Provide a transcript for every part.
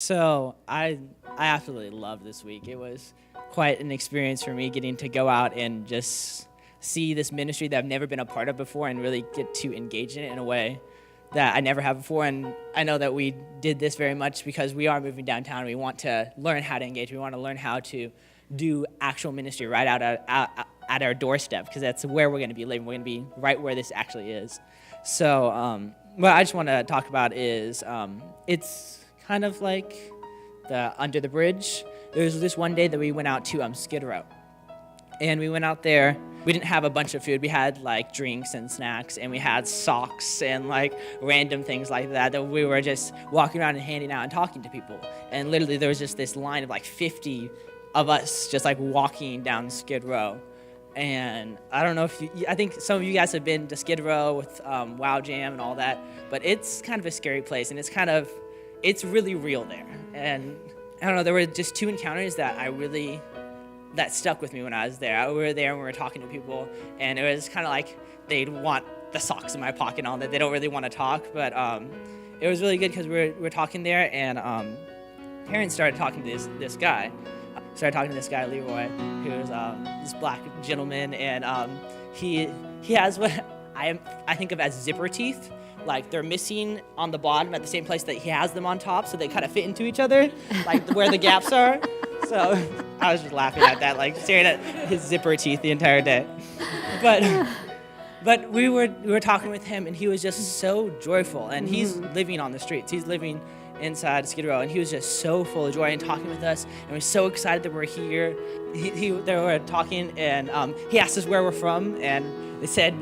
So I absolutely loved this week. It was quite an experience for me getting to go out and just see this ministry that I've never been a part of before and really get to engage in it in a way that I never have before. And I know that we did this very much because we are moving downtown. We want to learn how to engage. We want to learn how to do actual ministry right out at our doorstep, because that's where we're going to be living. We're going to be right where this actually is. So what I just want to talk about is it's kind of like the Under the Bridge. There was this one day that we went out to Skid Row. And we went out there. We didn't have a bunch of food. We had like drinks and snacks, and we had socks and like random things like that we were just walking around and handing out and talking to people. And literally there was just this line of like 50 of us just like walking down Skid Row. And I don't know if I think some of you guys have been to Skid Row with Wow Jam and all that, but it's kind of a scary place, and it's really real there. And I don't know, there were just two encounters that stuck with me when I was there. We were there and we were talking to people, and it was kind of like they'd want the socks in my pocket and all that. They don't really want to talk, but it was really good because we were talking there, and parents started talking to this guy. Started talking to this guy, Leroy, who's this black gentleman, and he has what I think of as zipper teeth. Like they're missing on the bottom at the same place that he has them on top, so they kind of fit into each other, like where the gaps are. So I was just laughing at that, like staring at his zipper teeth the entire day. But we were talking with him, and he was just so joyful, and he's living on the streets. He's living inside Skid Row, and he was just so full of joy and talking with us, and we're so excited that we're here. They were talking, and he asked us where we're from, and they said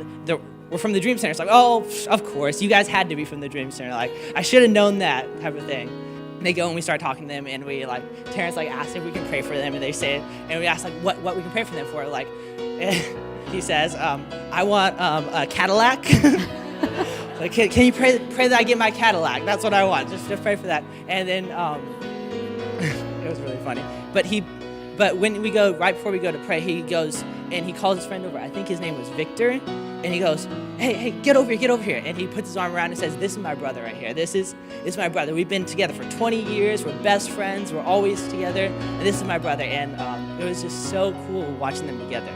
we're from the Dream Center. It's like, oh, of course, you guys had to be from the Dream Center. Like, I should have known that type of thing. And they go and we start talking to them, and we Terrence asked if we can pray for them, and they say, and we asked what we can pray for them for. He says, I want a Cadillac. Like, can you pray that I get my Cadillac? That's what I want. Just pray for that. And then it was really funny. But when we go, right before we go to pray, he goes and he calls his friend over. I think his name was Victor. And he goes, hey, get over here. And he puts his arm around and says, this is my brother right here. This is my brother. We've been together for 20 years. We're best friends. We're always together. And this is my brother. And it was just so cool watching them together.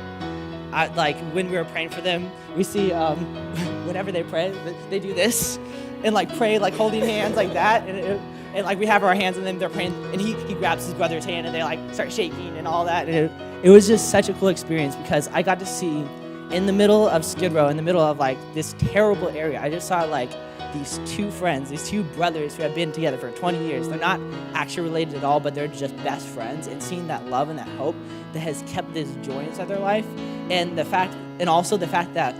When we were praying for them, we see whenever they pray, they do this and pray holding hands like that, and we have our hands on them. They're praying, and he grabs his brother's hand, and they start shaking and all that. And it was just such a cool experience because I got to see in the middle of Skid Row, in the middle of this terrible area, I just saw these two friends, these two brothers who have been together for 20 years. They're not actually related at all, but they're just best friends, and seeing that love and that hope that has kept this joy inside their life, and also the fact that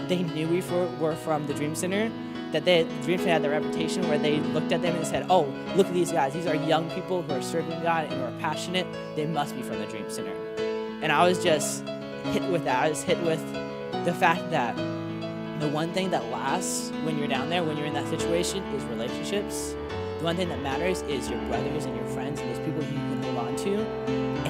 they knew we were from the Dream Center, that the Dream Center had the reputation where they looked at them and said, oh, look at these guys. These are young people who are serving God and who are passionate. They must be from the Dream Center. And I was just hit with that. I was hit with the fact that the one thing that lasts when you're down there, when you're in that situation, is relationships. The one thing that matters is your brothers and your friends and those people who you can hold on to.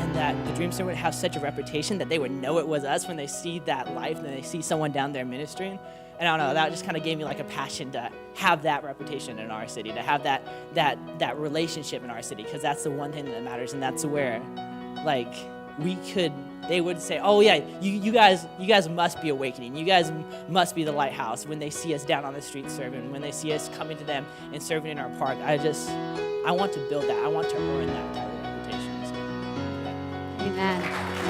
And that the Dream Center would have such a reputation that they would know it was us when they see that life and they see someone down there ministering. And I don't know, that just kind of gave me a passion to have that reputation in our city, to have that relationship in our city, because that's the one thing that matters, and that's where they would say, oh yeah, you guys must be awakening. You guys must be the lighthouse when they see us down on the street serving, when they see us coming to them and serving in our park. I want to build that. I want to earn that type of reputation. So, yeah. Amen.